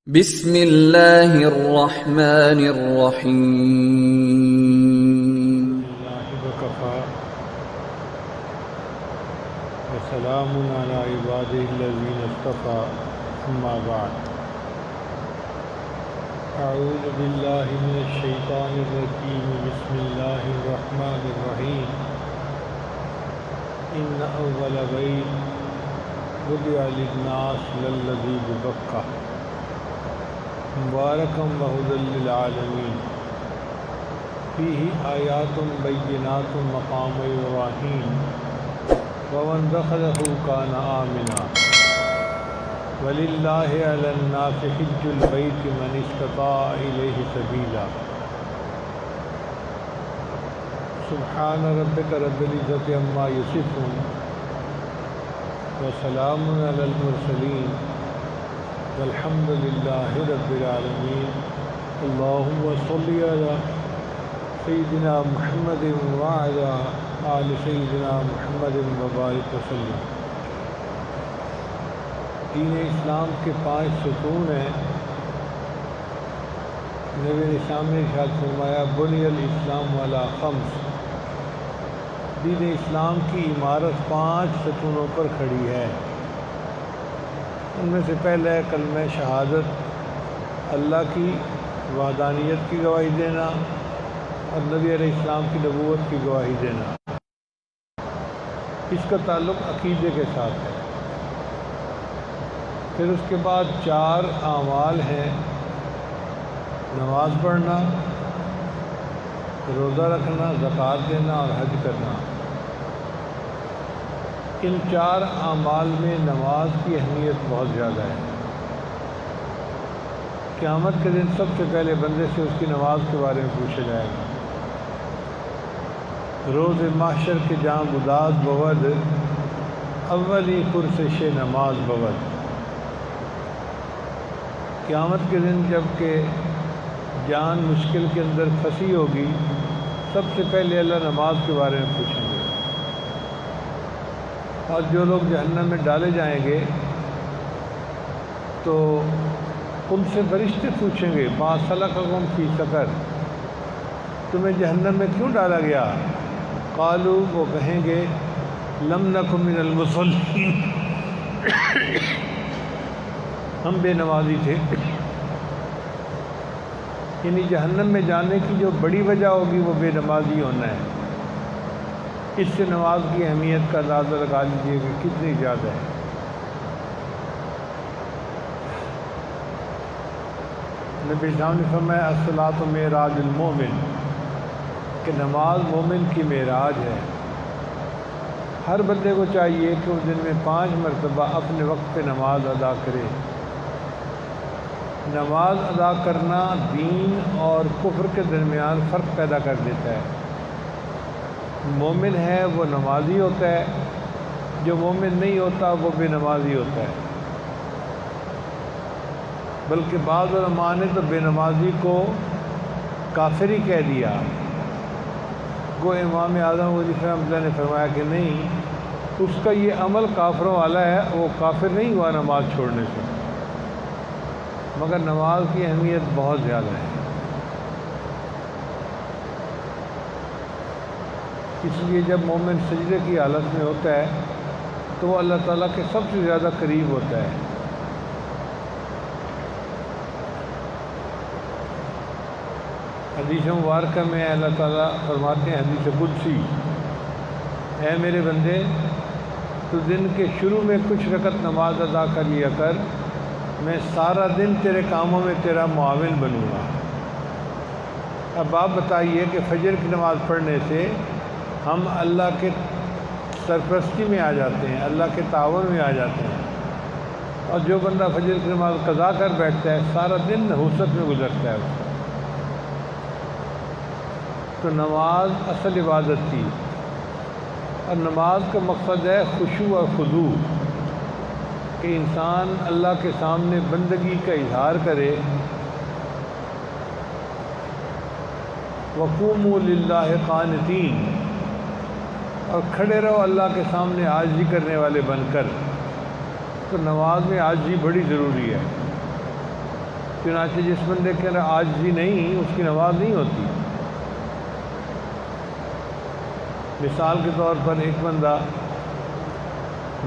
بسم اللہ الرحمن الرحیم اللہ وکفا وسلام علی عبادہ الذین اصطفى اما بعد اعوذ باللہ من الشیطان الرجیم بسم اللہ الرحمن الرحیم ان اول بیت وضع للناس للذی ببکہ مبارکم وہدی للعالمین فیہ آیات بینات مقام ابراہیم ومن دخلہ کان آمنا وللہ علی الناس حج البیت من استطاع الیہ سبیلا سبحان ربک رب العزۃ عما یصفون وسلام علی المرسلین والحمد للہ رب العالمین اللہم صلی علی سیدنا محمد وعلی آل سیدنا محمد وبارک وسلم۔ دین اسلام کے 5 ستون ہیں۔ نبی اسلام نے ارشاد فرمایا بنی الاسلام علی 5۔ دین اسلام کی عمارت 5 ستونوں پر کھڑی ہے۔ ان میں سے پہلا ہے کلمہ شہادت، اللہ کی وحدانیت کی گواہی دینا اور نبی علیہ السلام کی نبوت کی گواہی دینا۔ اس کا تعلق عقیدے کے ساتھ ہے۔ پھر اس کے بعد 4 اعمال ہیں، نماز پڑھنا، روزہ رکھنا، زکوٰۃ دینا اور حج کرنا۔ ان 4 اعمال میں نماز کی اہمیت بہت زیادہ ہے۔ قیامت کے دن سب سے پہلے بندے سے اس کی نماز کے بارے میں پوچھا جائے گا۔ روز محشر کے جہاں گداز بود اولی پرسش نماز بود۔ قیامت کے دن جب کہ جان مشکل کے اندر پھنسی ہوگی، سب سے پہلے اللہ نماز کے بارے میں پوچھیں گے۔ اور جو لوگ جہنم میں ڈالے جائیں گے تو ان سے فرشتے پوچھیں گے ما سلککم فی سقر، تمہیں جہنم میں کیوں ڈالا گیا؟ قالوا، وہ کہیں گے لم نک من المصلین، ہم بے نمازی تھے۔ یعنی جہنم میں جانے کی جو بڑی وجہ ہوگی وہ بے نمازی ہونا ہے۔ اس سے نماز کی اہمیت کا اندازہ لگا لیجیے کہ کتنی زیادہ ہے۔ نبی اسلام نے فرمایا الصلاۃ معراج المومن، کہ نماز مومن کی معراج ہے۔ ہر بندے کو چاہیے کہ وہ دن میں 5 مرتبہ اپنے وقت پہ نماز ادا کرے۔ نماز ادا کرنا دین اور کفر کے درمیان فرق پیدا کر دیتا ہے۔ مومن ہے وہ نمازی ہوتا ہے، جو مومن نہیں ہوتا وہ بے نمازی ہوتا ہے۔ بلکہ بعض علماء نے تو بے نمازی کو کافر ہی کہہ دیا۔ گو امام اعظم رحمۃ اللہ نے فرمایا کہ نہیں، اس کا یہ عمل کافروں والا ہے، وہ کافر نہیں ہوا نماز چھوڑنے سے، مگر نماز کی اہمیت بہت زیادہ ہے۔ اس لیے جب مومن سجدے کی حالت میں ہوتا ہے تو وہ اللہ تعالیٰ کے سب سے زیادہ قریب ہوتا ہے۔ حدیث مبارکہ میں اللہ تعالیٰ فرماتے ہیں، حدیث قدسی، اے میرے بندے، تو دن کے شروع میں کچھ رکعت نماز ادا کر لیا کر، میں سارا دن تیرے کاموں میں تیرا معاون بنوں گا۔ اب آپ بتائیے کہ فجر کی نماز پڑھنے سے ہم اللہ کے سرپرستی میں آ جاتے ہیں، اللہ کے تعاون میں آ جاتے ہیں، اور جو بندہ فجر کی نماز قضا کر بیٹھتا ہے سارا دن نحوست میں گزرتا ہے اس کا۔ تو نماز اصل عبادت تھی، اور نماز کا مقصد ہے خشوع اور خضوع، کہ انسان اللہ کے سامنے بندگی کا اظہار کرے۔ وقوموا للہ قانتین، اور کھڑے رہو اللہ کے سامنے عاجزی کرنے والے بن کر۔ تو نماز میں عاجزی بڑی ضروری ہے۔ چنانچہ جس بندے کے اندر عاجزی نہیں اس کی نماز نہیں ہوتی۔ مثال کے طور پر ایک بندہ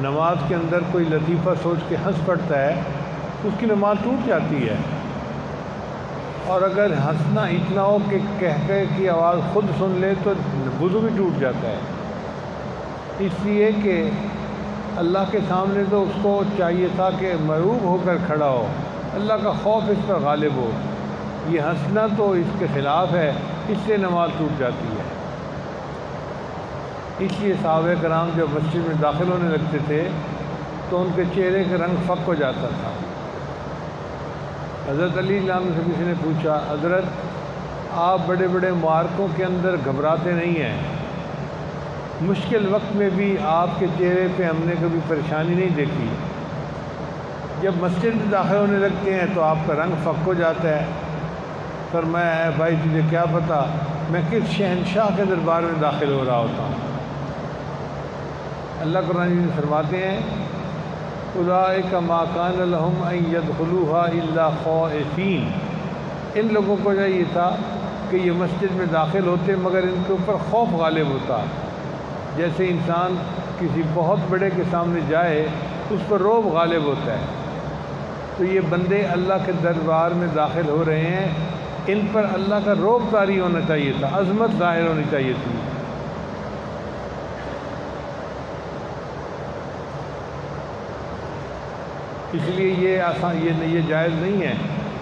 نماز کے اندر کوئی لطیفہ سوچ کے ہنس پڑتا ہے، اس کی نماز ٹوٹ جاتی ہے۔ اور اگر ہنسنا اتنا ہو کہ کہہ کی آواز خود سن لے تو وضو بھی ٹوٹ جاتا ہے۔ اس لیے کہ اللہ کے سامنے تو اس کو چاہیے تھا کہ مرعوب ہو کر کھڑا ہو، اللہ کا خوف اس پر غالب ہو۔ یہ ہنسنا تو اس کے خلاف ہے، اس سے نماز ٹوٹ جاتی ہے۔ اس لیے صحابہ کرام جب مسجد میں داخل ہونے لگتے تھے تو ان کے چہرے کا رنگ فک ہو جاتا تھا۔ حضرت علی رضی اللہ عنہ سے کسی نے پوچھا، حضرت آپ بڑے بڑے معرکوں کے اندر گھبراتے نہیں ہیں، مشکل وقت میں بھی آپ کے چہرے پہ ہم نے کبھی پریشانی نہیں دیکھی، جب مسجد میں داخل ہونے لگتے ہیں تو آپ کا رنگ فک ہو جاتا ہے۔ فرمایا ہے بھائی تجھے کیا پتہ میں کس شہنشاہ کے دربار میں داخل ہو رہا ہوتا ہوں۔ اللہ قرآن میں فرماتے ہیں اولئک ما کان لہم ان یدخلوها الا خائفین، ان لوگوں کو چاہیے تھا کہ یہ مسجد میں داخل ہوتے مگر ان کے اوپر خوف غالب ہوتا، جیسے انسان کسی بہت بڑے کے سامنے جائے اس پر رعب غالب ہوتا ہے۔ تو یہ بندے اللہ کے دربار میں داخل ہو رہے ہیں، ان پر اللہ کا رعب طاری ہونا چاہیے تھا، عظمت ظاہر ہونی چاہیے تھی۔ اس لیے یہ جائز نہیں ہے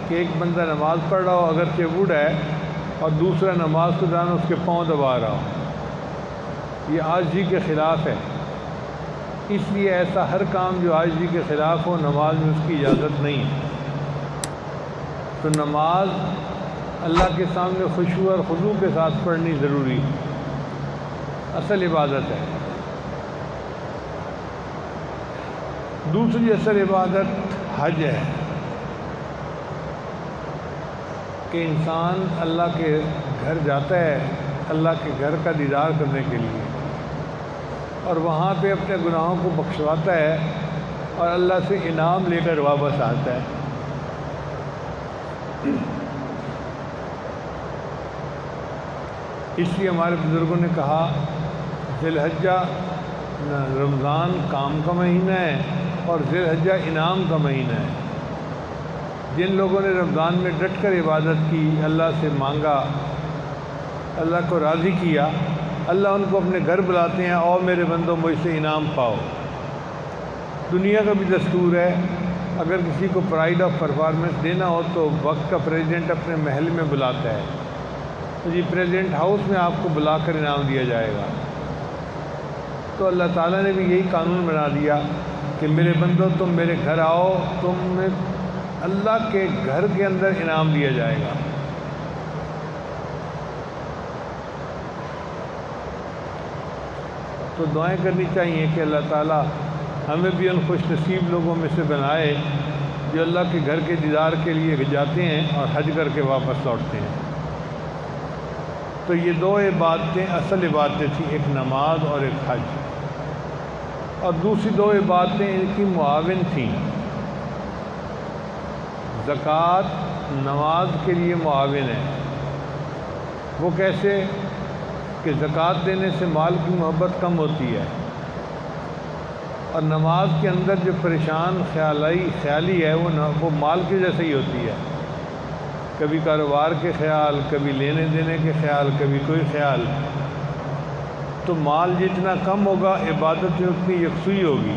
کہ ایک بندہ نماز پڑھ رہا ہو اگرچہ بوڑھا ہے اور دوسرا نماز کے دوران اس کے پاؤں دبا رہا ہو، یہ عاجزی کے خلاف ہے۔ اس لیے ایسا ہر کام جو عاجزی کے خلاف ہو نماز میں اس کی اجازت نہیں ہے۔ تو نماز اللہ کے سامنے خشوع اور خضوع کے ساتھ پڑھنی ضروری ہے، اصل عبادت ہے۔ دوسری اصل عبادت حج ہے کہ انسان اللہ کے گھر جاتا ہے اللہ کے گھر کا دیدار کرنے کے لیے، اور وہاں پہ اپنے گناہوں کو بخشواتا ہے اور اللہ سے انعام لے کر واپس آتا ہے۔ اس لیے ہمارے بزرگوں نے کہا ذی الحجہ رمضان کام کا مہینہ ہے اور ذی الحجہ انعام کا مہینہ ہے۔ جن لوگوں نے رمضان میں ڈٹ کر عبادت کی، اللہ سے مانگا، اللہ کو راضی کیا، اللہ ان کو اپنے گھر بلاتے ہیں، اور میرے بندوں مجھ سے انعام پاؤ۔ دنیا کا بھی دستور ہے، اگر کسی کو پرائڈ آف پرفارمنس دینا ہو تو وقت کا پریزیڈنٹ اپنے محل میں بلاتا ہے، تو جی پریزیڈنٹ ہاؤس میں آپ کو بلا کر انعام دیا جائے گا۔ تو اللہ تعالیٰ نے بھی یہی قانون بنا دیا کہ میرے بندوں تم میرے گھر آؤ، تمہیں اللہ کے گھر کے اندر انعام دیا جائے گا۔ تو دعائیں کرنی چاہیے کہ اللہ تعالیٰ ہمیں بھی ان خوش نصیب لوگوں میں سے بنائے جو اللہ کے گھر کے دیدار کے لیے جاتے ہیں اور حج کر کے واپس لوٹتے ہیں۔ تو یہ دو عبادتیں اصل عبادتیں تھیں، ایک نماز اور ایک حج، اور دوسری دو عبادتیں ان کی معاون تھیں۔ زکوٰۃ نماز کے لیے معاون ہے۔ وہ کیسے کہ زکوٰۃ دینے سے مال کی محبت کم ہوتی ہے، اور نماز کے اندر جو پریشان خیالی ہے وہ مال کی جیسے ہی ہوتی ہے، کبھی کاروبار کے خیال، کبھی لینے دینے کے خیال، کبھی کوئی خیال۔ تو مال جتنا کم ہوگا عبادت میں اتنی یکسوئی ہوگی۔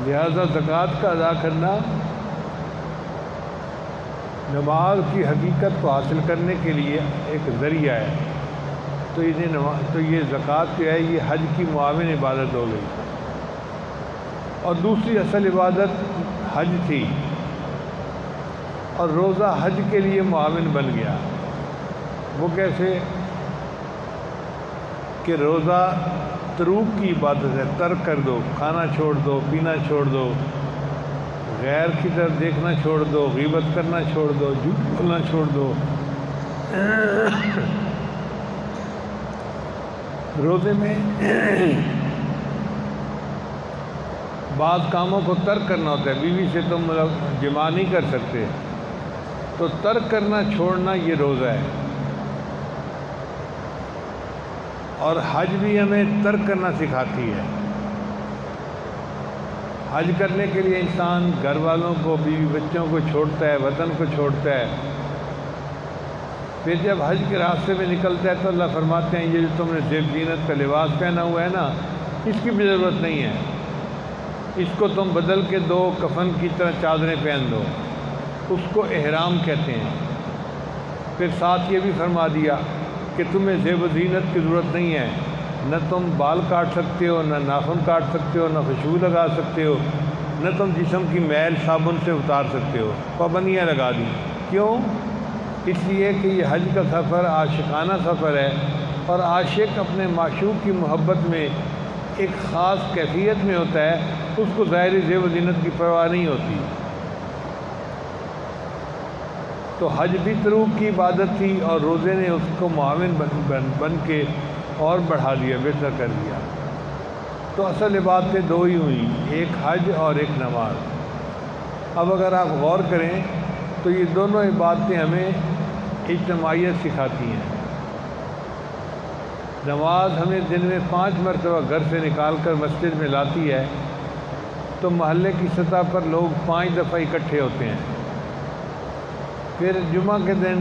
لہذا زکوٰۃ کا ادا کرنا نماز کی حقیقت کو حاصل کرنے کے لیے ایک ذریعہ ہے۔ تو یہ زکوٰۃ جو ہے یہ حج کی معاون عبادت ہو گئی، اور دوسری اصل عبادت حج تھی، اور روزہ حج کے لیے معاون بن گیا۔ وہ کیسے کہ روزہ تروک کی عبادت ہے، ترک کر دو، کھانا چھوڑ دو، پینا چھوڑ دو، غیر کی طرف دیکھنا چھوڑ دو، غیبت کرنا چھوڑ دو، جھوٹ بولنا چھوڑ دو۔ روزے میں بعض کاموں کو ترک کرنا ہوتا ہے، بیوی سے تم جماع نہیں کر سکتے، تو ترک کرنا چھوڑنا یہ روزہ ہے۔ اور حج بھی ہمیں ترک کرنا سکھاتی ہے۔ حج کرنے کے لیے انسان گھر والوں کو، بیوی بچوں کو چھوڑتا ہے، وطن کو چھوڑتا ہے، پھر جب حج کے راستے میں نکلتا ہے تو اللہ فرماتے ہیں یہ جو تم نے زیب زینت کا لباس پہنا ہوا ہے نا، اس کی بھی ضرورت نہیں ہے، اس کو تم بدل کے دو، کفن کی طرح چادریں پہن دو، اس کو احرام کہتے ہیں۔ پھر ساتھ یہ بھی فرما دیا کہ تمہیں زیب و زینت کی ضرورت نہیں ہے، نہ تم بال کاٹ سکتے ہو، نہ ناخن کاٹ سکتے ہو، نہ خوشبو لگا سکتے ہو، نہ تم جسم کی میل صابن سے اتار سکتے ہو۔ پابندیاں لگا دیں۔ کیوں؟ اس لیے کہ یہ حج کا سفر عاشقانہ سفر ہے، اور عاشق اپنے معشوق کی محبت میں ایک خاص کیفیت میں ہوتا ہے، اس کو ظاہری زیب و زینت کی پرواہ نہیں ہوتی۔ تو حج بھی طروق کی عبادت تھی، اور روزے نے اس کو معاون بن کے اور بڑھا دیا، بہتر کر دیا۔ تو اصل عبادتیں دو ہی ہوئیں، ایک حج اور ایک نماز۔ اب اگر آپ غور کریں تو یہ دونوں عبادتیں ہمیں اجتماعیت سکھاتی ہیں۔ نماز ہمیں دن میں 5 مرتبہ گھر سے نکال کر مسجد میں لاتی ہے، تو محلے کی سطح پر لوگ 5 دفعہ اکٹھے ہوتے ہیں۔ پھر جمعہ کے دن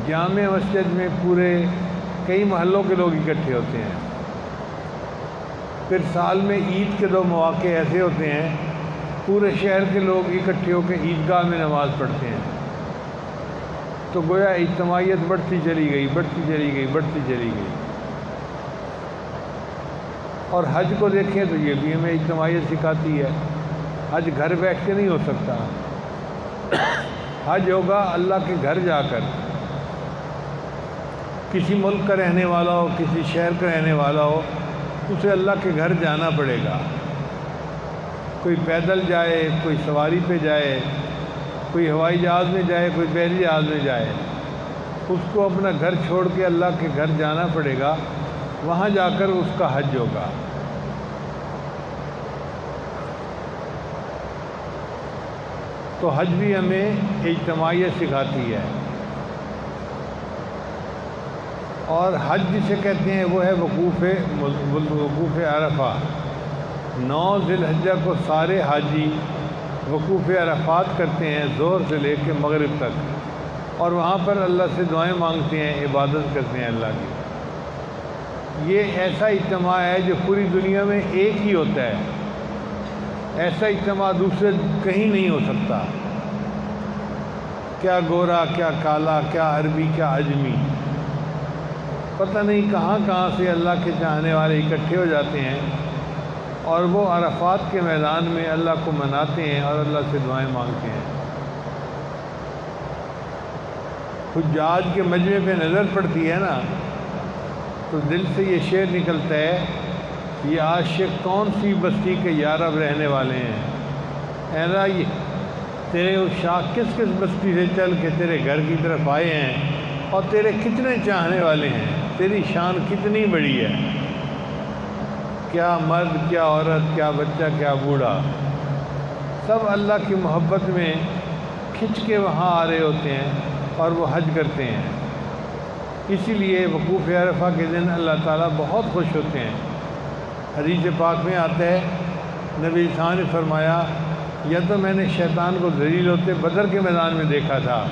جامع مسجد میں پورے کئی محلوں کے لوگ اکٹھے ہوتے ہیں۔ پھر سال میں عید کے 2 مواقع ایسے ہوتے ہیں، پورے شہر کے لوگ اکٹھے ہو کے عیدگاہ میں نماز پڑھتے ہیں۔ تو گویا اجتماعیت بڑھتی چلی گئی، بڑھتی چلی گئی، بڑھتی چلی گئی۔ اور حج کو دیکھیں تو یہ بھی ہمیں اجتماعیت سکھاتی ہے۔ حج گھر بیٹھ کے نہیں ہو سکتا، حج ہوگا اللہ کے گھر جا کر۔ کسی ملک کا رہنے والا ہو، کسی شہر کا رہنے والا ہو، اسے اللہ کے گھر جانا پڑے گا۔ کوئی پیدل جائے، کوئی سواری پہ جائے، کوئی ہوائی جہاز میں جائے، کوئی بحری جہاز میں جائے، اس کو اپنا گھر چھوڑ کے اللہ کے گھر جانا پڑے گا، وہاں جا کر اس کا حج ہوگا۔ تو حج بھی ہمیں اجتماعیت سکھاتی ہے۔ اور حج جسے کہتے ہیں وہ ہے وقوف عرفہ۔ 9 ذی الحجہ کو سارے حاجی وقوف عرفات کرتے ہیں، ظہر سے لے کے مغرب تک، اور وہاں پر اللہ سے دعائیں مانگتے ہیں، عبادت کرتے ہیں اللہ کی۔ یہ ایسا اجتماع ہے جو پوری دنیا میں ایک ہی ہوتا ہے، ایسا اجتماع دوسرے کہیں نہیں ہو سکتا۔ کیا گورا، کیا کالا، کیا عربی، کیا عجمی، پتہ نہیں کہاں کہاں سے اللہ کے چاہنے والے اکٹھے ہو جاتے ہیں، اور وہ عرفات کے میدان میں اللہ کو مناتے ہیں اور اللہ سے دعائیں مانگتے ہیں۔ حجاج کے مجمع پہ نظر پڑتی ہے نا، تو دل سے یہ شعر نکلتا ہے، یہ عاشق کون سی بستی کے یارب رہنے والے ہیں، اے نا یہ تیرے عشاق کس کس بستی سے چل کے تیرے گھر کی طرف آئے ہیں، اور تیرے کتنے چاہنے والے ہیں، تیری شان کتنی بڑی ہے، کیا مرد، کیا عورت، کیا بچہ، کیا بوڑھا، سب اللہ کی محبت میں کھنچ کے وہاں آ رہے ہوتے ہیں اور وہ حج کرتے ہیں۔ اسی لیے وقوف عرفہ کے دن اللہ تعالیٰ بہت خوش ہوتے ہیں۔ حدیث پاک میں آتا ہے، نبی صاحب نے فرمایا، یا تو میں نے شیطان کو ذلیل ہوتے بدر کے میدان میں دیکھا تھا،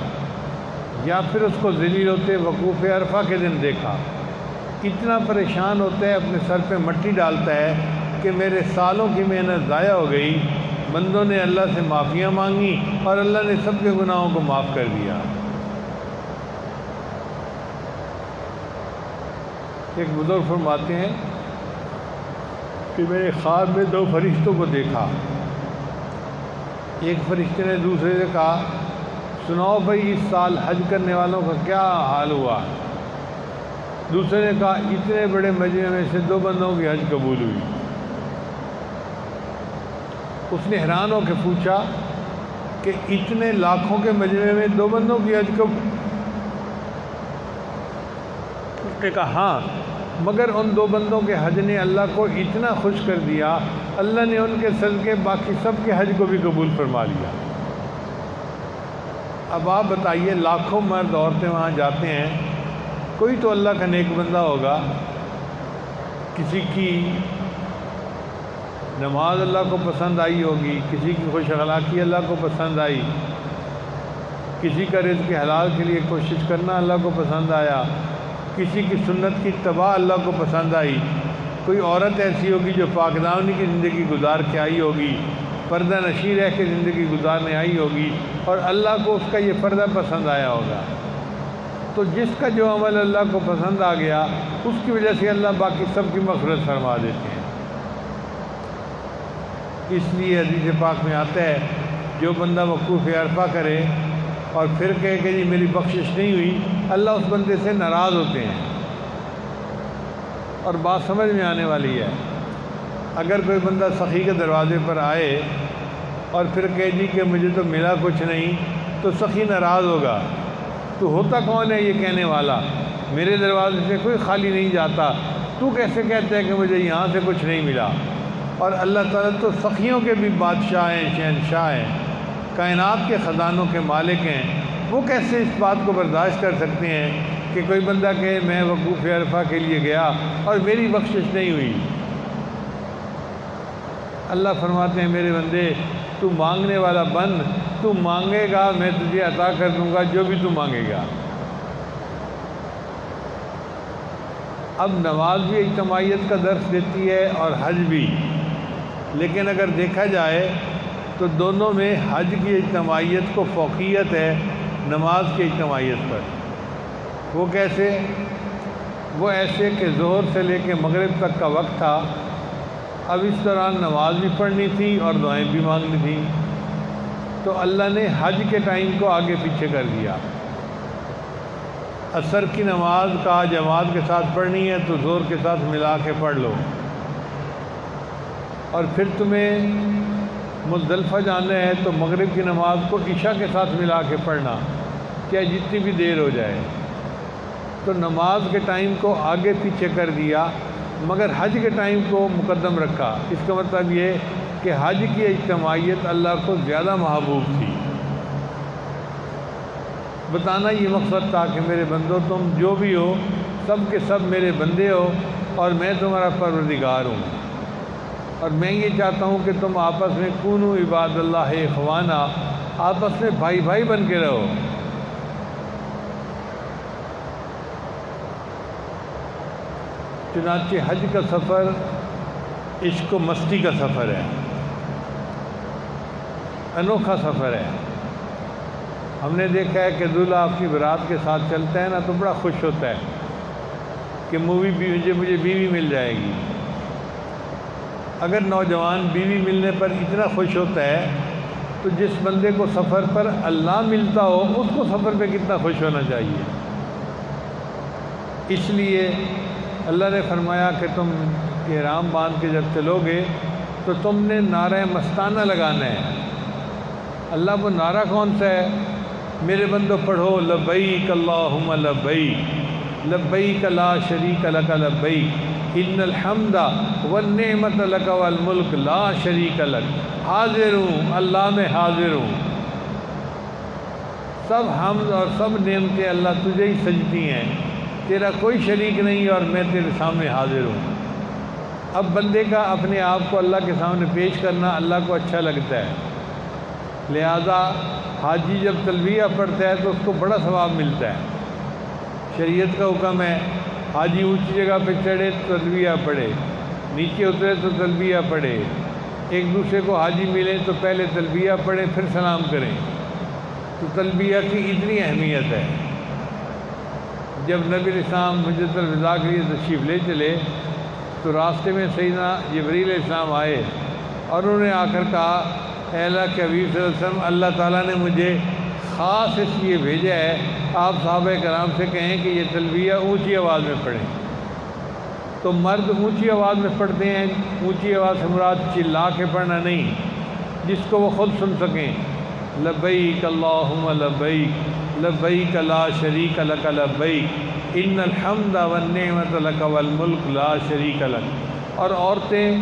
یا پھر اس کو ذلیل ہوتے وقوف عرفہ کے دن دیکھا۔ اتنا پریشان ہوتا ہے، اپنے سر پہ مٹی ڈالتا ہے کہ میرے سالوں کی محنت ضائع ہو گئی، بندوں نے اللہ سے معافیاں مانگی اور اللہ نے سب کے گناہوں کو معاف کر دیا۔ ایک بزرگ فرماتے ہیں کہ میں نے خواب میں 2 فرشتوں کو دیکھا۔ ایک فرشتے نے دوسرے سے کہا، سناؤ بھائی اس سال حج کرنے والوں کا کیا حال ہوا؟ دوسرے نے کہا، اتنے بڑے مجمع میں سے 2 بندوں کی حج قبول ہوئی۔ اس نے حیران ہو کے پوچھا کہ اتنے لاکھوں کے مجمع میں 2 بندوں کی حج قبول؟ اس نے کہا ہاں، مگر ان 2 بندوں کے حج نے اللہ کو اتنا خوش کر دیا اللہ نے ان کے صدقے باقی سب کے حج کو بھی قبول فرما لیا۔ اب آپ بتائیے، لاکھوں مرد عورتیں وہاں جاتے ہیں، کوئی تو اللہ کا نیک بندہ ہوگا، کسی کی نماز اللہ کو پسند آئی ہوگی، کسی کی خوش اخلاقی اللہ کو پسند آئی، کسی کا رزق حلال کے لیے کوشش کرنا اللہ کو پسند آیا، کسی کی سنت کی اتباع اللہ کو پسند آئی، کوئی عورت ایسی ہوگی جو پاک دامنی کی زندگی گزار کے آئی ہوگی، پردہ نشیں رہ کے زندگی گزارنے آئی ہوگی، اور اللہ کو اس کا یہ پردہ پسند آیا ہوگا۔ تو جس کا جو عمل اللہ کو پسند آ گیا، اس کی وجہ سے اللہ باقی سب کی مغفرت فرما دیتے ہیں۔ اس لیے حدیث پاک میں آتا ہے، جو بندہ وقوف عرفہ کرے اور پھر کہے کہ جی میری بخشش نہیں ہوئی، اللہ اس بندے سے ناراض ہوتے ہیں۔ اور بات سمجھ میں آنے والی ہے، اگر کوئی بندہ سخی کے دروازے پر آئے اور پھر کہے جی کہ مجھے تو ملا کچھ نہیں، تو سخی ناراض ہوگا۔ تو ہوتا کون ہے یہ کہنے والا؟ میرے دروازے سے کوئی خالی نہیں جاتا، تو کیسے کہتا ہے کہ مجھے یہاں سے کچھ نہیں ملا؟ اور اللہ تعالیٰ تو سخیوں کے بھی بادشاہ ہیں، شہنشاہ ہیں، کائنات کے خزانوں کے مالک ہیں۔ وہ کیسے اس بات کو برداشت کر سکتے ہیں کہ کوئی بندہ کہے میں وقوف عرفہ کے لیے گیا اور میری بخشش نہیں ہوئی؟ اللہ فرماتے ہیں میرے بندے تو مانگنے والا بن، تو مانگے گا میں تجھے عطا کر دوں گا جو بھی تو مانگے گا۔ اب نماز بھی اجتماعیت کا درس دیتی ہے اور حج بھی، لیکن اگر دیکھا جائے تو دونوں میں حج کی اجتماعیت کو فوقیت ہے نماز کی اجتماعیت پر۔ وہ کیسے؟ وہ ایسے کہ ظہر سے لے کے مغرب تک کا وقت تھا، اب اس دوران نماز بھی پڑھنی تھی اور دعائیں بھی مانگنی تھیں، تو اللہ نے حج کے ٹائم کو آگے پیچھے کر دیا۔ عصر کی نماز کا جماعت کے ساتھ پڑھنی ہے تو ظہر کے ساتھ ملا کے پڑھ لو، اور پھر تمہیں مزدلفہ جانا ہے تو مغرب کی نماز کو عشاء کے ساتھ ملا کے پڑھنا، چاہے جتنی بھی دیر ہو جائے۔ تو نماز کے ٹائم کو آگے پیچھے کر دیا، مگر حج کے ٹائم کو مقدم رکھا۔ اس کا مطلب یہ کہ حج کی اجتماعیت اللہ کو زیادہ محبوب تھی۔ بتانا یہ مقصد تھا کہ میرے بندو تم جو بھی ہو سب کے سب میرے بندے ہو، اور میں تمہارا پروردگار ہوں، اور میں یہ چاہتا ہوں کہ تم آپس میں کونوا عباد اللہ اخوانا، آپس میں بھائی بھائی بن کے رہو۔ چنانچہ حج کا سفر عشق و مستی کا سفر ہے، انوکھا سفر ہے۔ ہم نے دیکھا ہے کہ دولہا اپنی برات کے ساتھ چلتا ہے نا تو بڑا خوش ہوتا ہے کہ مجھے بیوی مل جائے گی۔ اگر نوجوان بیوی ملنے پر اتنا خوش ہوتا ہے تو جس بندے کو سفر پر اللہ ملتا ہو اس کو سفر پہ کتنا خوش ہونا چاہیے۔ اس لیے اللہ نے فرمایا کہ تم احرام باندھ کے جب چلو گے تو تم نے نعرہ مستانہ لگانا ہے۔ اللہ وہ نعرہ کون سا ہے؟ میرے بندو پڑھو، لبیک اللہم لبیک، لبیک لا شریک لک لبیک، ان الحمد والنعمت لک والملک لا شریک لک، حاضر ہوں، اللہ میں حاضر ہوں، سب حمد اور سب نعمتیں اللہ تجھے ہی سجتی ہیں، تیرا کوئی شریک نہیں اور میں تیرے سامنے حاضر ہوں۔ اب بندے کا اپنے آپ کو اللہ کے سامنے پیش کرنا اللہ کو اچھا لگتا ہے، لہذا حاجی جب تلبیہ پڑھتا ہے تو اس کو بڑا ثواب ملتا ہے۔ شریعت کا حکم ہے حاجی اونچی جگہ پہ چڑھے تو تلبیہ پڑھے، نیچے اترے تو تلبیہ پڑھے، ایک دوسرے کو حاجی ملیں تو پہلے تلبیہ پڑھیں پھر سلام کریں۔ تو تلبیہ کی اتنی اہمیت ہے۔ جب نبی الاسلام حجۃ الوداع کے لیے تشریف لے چلے تو راستے میں سیدنا جبریل علیہ السلام آئے اور انہوں نے آ کر کہا، اے اللہ کے حبیب صلی اللہ علیہ وسلم، اللہ تعالیٰ نے مجھے خاص اس لیے بھیجا ہے، آپ صحابہ کرام سے کہیں کہ یہ تلبیہ اونچی آواز میں پڑھیں۔ تو مرد اونچی آواز میں پڑھتے ہیں، اونچی آواز سے مراد چلا کے پڑھنا نہیں، جس کو وہ خود سن سکیں، لبیک اللہم لبیک، لبیک لا شریک لک لبیک، ان الحمد والنعمت لک والملک لا شریک لک۔ اور عورتیں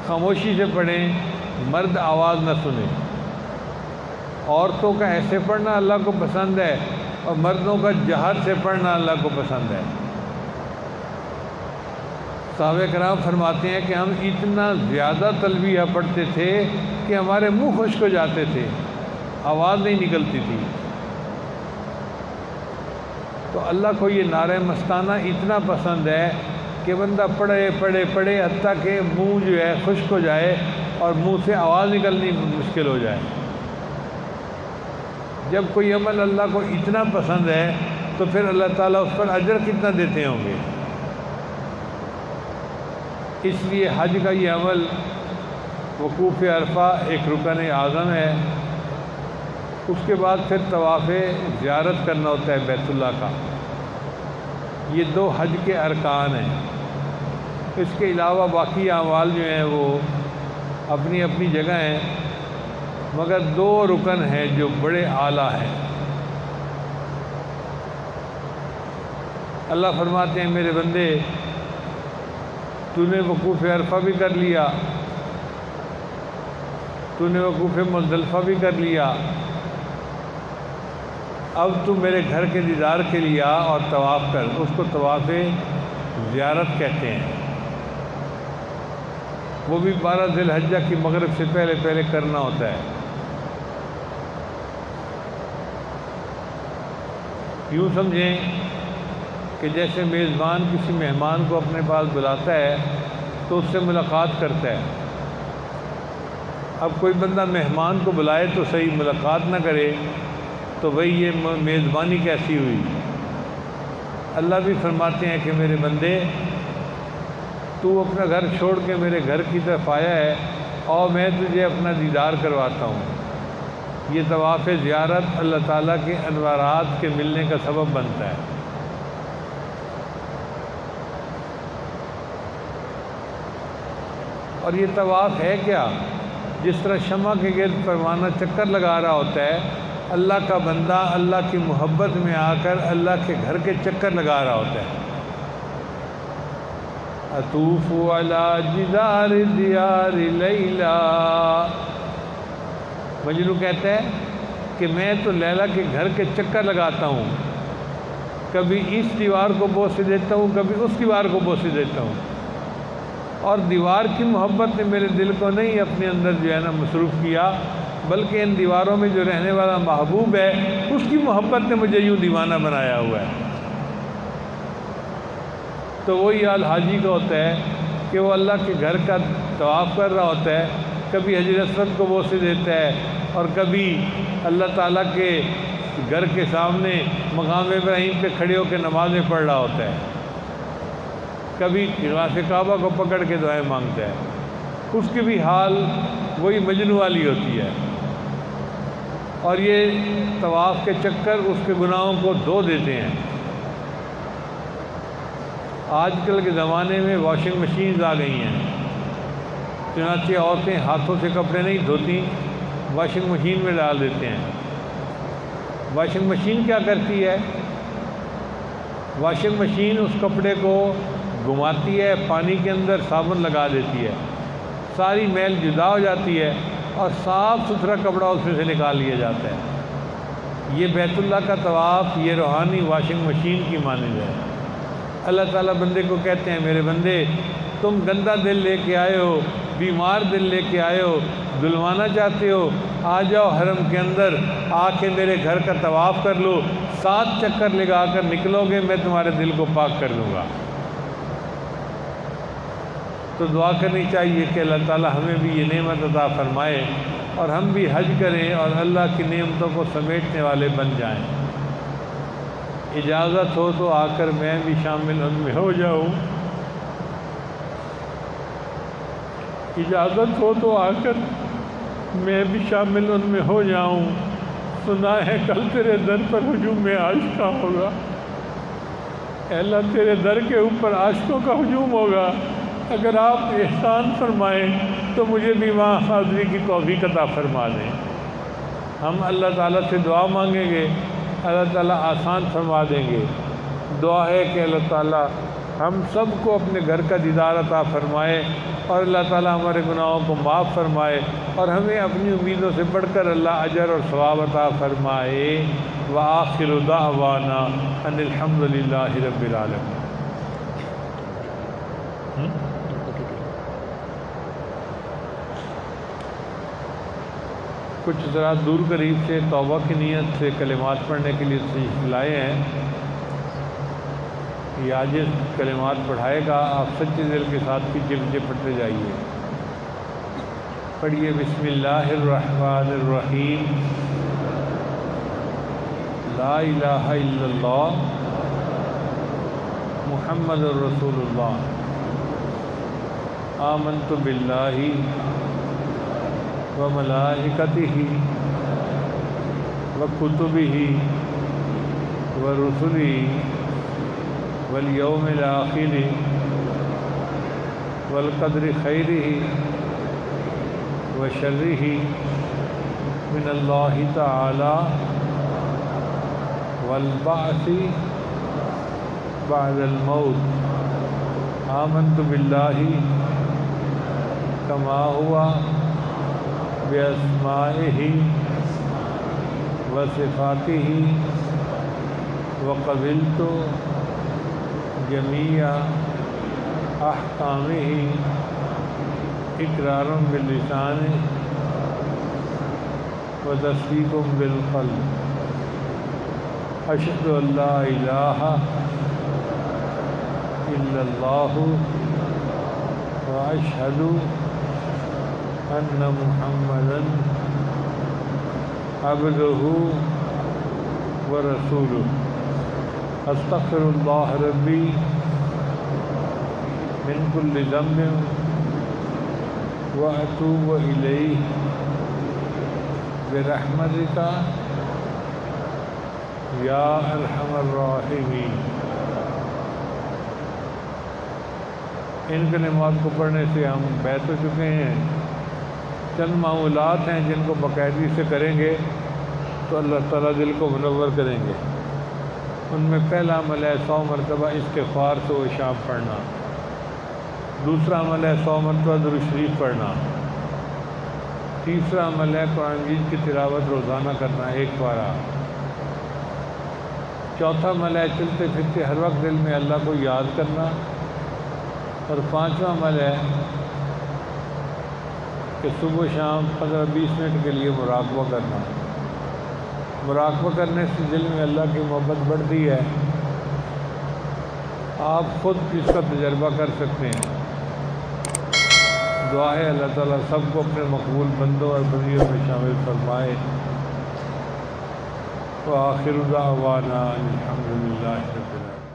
خاموشی سے پڑھیں، مرد آواز نہ سنیں۔ عورتوں کا ایسے پڑھنا اللہ کو پسند ہے اور مردوں کا جہر سے پڑھنا اللہ کو پسند ہے۔ صحابہ کرام فرماتے ہیں کہ ہم اتنا زیادہ تلبیہ پڑھتے تھے کہ ہمارے منہ خشک ہو جاتے تھے، آواز نہیں نکلتی تھی۔ تو اللہ کو یہ نعرہ مستانہ اتنا پسند ہے کہ بندہ پڑھے پڑھے پڑھے حتیٰ کہ منہ جو ہے خشک ہو جائے اور منہ سے آواز نکلنی مشکل ہو جائے۔ جب کوئی عمل اللہ کو اتنا پسند ہے تو پھر اللہ تعالیٰ اس پر اجر کتنا دیتے ہوں گے۔ اس لیے حج کا یہ عمل وقوف عرفہ ایک رکن اعظم ہے۔ اس کے بعد پھر طواف زیارت کرنا ہوتا ہے بیت اللہ کا۔ یہ 2 حج کے ارکان ہیں۔ اس کے علاوہ باقی اعمال جو ہیں وہ اپنی اپنی جگہ ہیں، مگر 2 رکن ہیں جو بڑے اعلیٰ ہیں۔ اللہ فرماتے ہیں میرے بندے تو نے وقوف عرفہ بھی کر لیا، تو نے وقوف مزدلفہ بھی کر لیا، اب تو میرے گھر کے دیدار کے لیے آ اور طواف کر۔ اس کو طواف زیارت کہتے ہیں۔ وہ بھی 12 ذی الحجہ کی مغرب سے پہلے پہلے کرنا ہوتا ہے۔ یوں سمجھیں کہ جیسے میزبان کسی مہمان کو اپنے پاس بلاتا ہے تو اس سے ملاقات کرتا ہے۔ اب کوئی بندہ مہمان کو بلائے تو صحیح، ملاقات نہ کرے تو بھئی یہ میزبانی کیسی ہوئی۔ اللہ بھی فرماتے ہیں کہ میرے بندے تو اپنا گھر چھوڑ کے میرے گھر کی طرف آیا ہے اور میں تجھے اپنا دیدار کرواتا ہوں۔ یہ طواف زیارت اللہ تعالیٰ کے انوارات کے ملنے کا سبب بنتا ہے۔ اور یہ طواف ہے کیا؟ جس طرح شمع کے گرد پروانہ چکر لگا رہا ہوتا ہے، اللہ کا بندہ اللہ کی محبت میں آ کر اللہ کے گھر کے چکر لگا رہا ہوتا ہے۔ اطوف علی جدار دیار لیلا، مجنوں کہتا ہے کہ میں تو لیلا کے گھر کے چکر لگاتا ہوں، کبھی اس دیوار کو بوسے دیتا ہوں، کبھی اس دیوار کو بوسے دیتا ہوں، اور دیوار کی محبت نے میرے دل کو نہیں اپنے اندر جو ہے نا مصروف کیا، بلکہ ان دیواروں میں جو رہنے والا محبوب ہے اس کی محبت نے مجھے یوں دیوانہ بنایا ہوا ہے۔ تو وہی حال حاجی کا ہوتا ہے کہ وہ اللہ کے گھر کا طواف کر رہا ہوتا ہے، کبھی حجر اسود کو بوسے دیتا ہے اور کبھی اللہ تعالیٰ کے گھر کے سامنے مقام ابراہیم پہ کھڑے ہو کے نمازیں پڑھ رہا ہوتا ہے، کبھی غلاف کعبہ کو پکڑ کے دعائیں مانگتا ہے۔ اس کی بھی حال وہی مجنوں والی ہوتی ہے۔ اور یہ طواف کے چکر اس کے گناہوں کو دھو دیتے ہیں۔ آج کل کے زمانے میں واشنگ مشینز آ گئی ہیں، چنانچہ عورتیں ہاتھوں سے کپڑے نہیں دھوتی، واشنگ مشین میں ڈال دیتے ہیں۔ واشنگ مشین کیا کرتی ہے؟ واشنگ مشین اس کپڑے کو گھماتی ہے، پانی کے اندر صابن لگا دیتی ہے، ساری میل جدا ہو جاتی ہے اور صاف ستھرا کپڑا اس میں سے نکال لیا جاتا ہے۔ یہ بیت اللہ کا طواف یہ روحانی واشنگ مشین کی مانند ہے۔ اللہ تعالیٰ بندے کو کہتے ہیں میرے بندے تم گندا دل لے کے آئے ہو، بیمار دل لے کے آئے ہو، دھلوانا چاہتے ہو، آ جاؤ حرم کے اندر، آ کے میرے گھر کا طواف کر لو، 7 چکر لگا کر نکلو گے، میں تمہارے دل کو پاک کر دوں گا۔ تو دعا کرنی چاہیے کہ اللہ تعالیٰ ہمیں بھی یہ نعمت عطا فرمائے اور ہم بھی حج کریں اور اللہ کی نعمتوں کو سمیٹنے والے بن جائیں۔ اجازت ہو تو آ کر میں بھی شامل ان میں ہو جاؤں، اجازت ہو تو آ کر میں بھی شامل ان میں ہو جاؤں۔ سنا ہے کل تیرے در پر ہجوم عاشقاں ہوگا، اے اللہ تیرے در کے اوپر عاشقوں کا ہجوم ہوگا، اگر آپ احسان فرمائیں تو مجھے بھی وہاں حاضری کی توفیق عطا فرما دیں۔ ہم اللہ تعالیٰ سے دعا مانگیں گے، اللہ تعالیٰ آسان فرما دیں گے۔ دعا ہے کہ اللہ تعالیٰ ہم سب کو اپنے گھر کا دیدار عطا فرمائے، اور اللہ تعالیٰ ہمارے گناہوں کو معاف فرمائے، اور ہمیں اپنی امیدوں سے بڑھ کر اللہ اجر اور ثواب عطا فرمائے۔ وآخر دعوانا ان الحمد للہ رب العالمین۔ کچھ ذرا دور قریب سے توبہ کی نیت سے کلمات پڑھنے کے لیے تشریف لائے ہیں، یہ آج کلمات پڑھائے گا، آپ سچے دل کے ساتھ پیچھے پیچھے پڑھتے جائیے۔ پڑھیے بسم اللہ الرحمن الرحیم، لا الہ الا اللہ محمد الرسول اللہ، آمنت باللہ وملائکتہ وکتبہ ورسلہ والیوم الآخر والقدر خیرہ وشرہ من اللہ تعالی والبعث بعد الموت، آمنت باللہ کما ہوا بأسمائہ وصفاتہ وقبلت جمیع احکامہ اقرار باللسان وتصدیق بالقلب، اشہد ان لا الہ الا اللہ واشہد ان محمدا عبدہ ورسولہ، استغفر اللہ ربی من کل ذنب واتوب الیہ برحمتک یا ارحم الراحمین۔ ان کلمات کو پڑھنے سے ہم بیت ہو چکے ہیں۔ چند معمولات ہیں جن کو باقاعدگی سے کریں گے تو اللہ تعالیٰ دل کو منور کریں گے۔ ان میں پہلا عمل ہے 100 مرتبہ استغفار سے و شام پڑھنا، دوسرا عمل ہے 100 مرتبہ درود شریف پڑھنا، تیسرا عمل ہے قرآن مجید کی تلاوت روزانہ کرنا 1 پارہ، چوتھا عمل ہے چلتے پھرتے ہر وقت دل میں اللہ کو یاد کرنا، اور 5واں عمل ہے کہ صبح و شام 15-20 منٹ کے لیے مراقبہ کرنا۔ مراقبہ کرنے سے دل میں اللہ کی محبت بڑھتی ہے، آپ خود اس کا تجربہ کر سکتے ہیں۔ دعا ہے اللہ تعالیٰ سب کو اپنے مقبول بندوں اور بندیوں میں شامل فرمائے۔ وآخر دعوانا الحمد للہ رب العالمین۔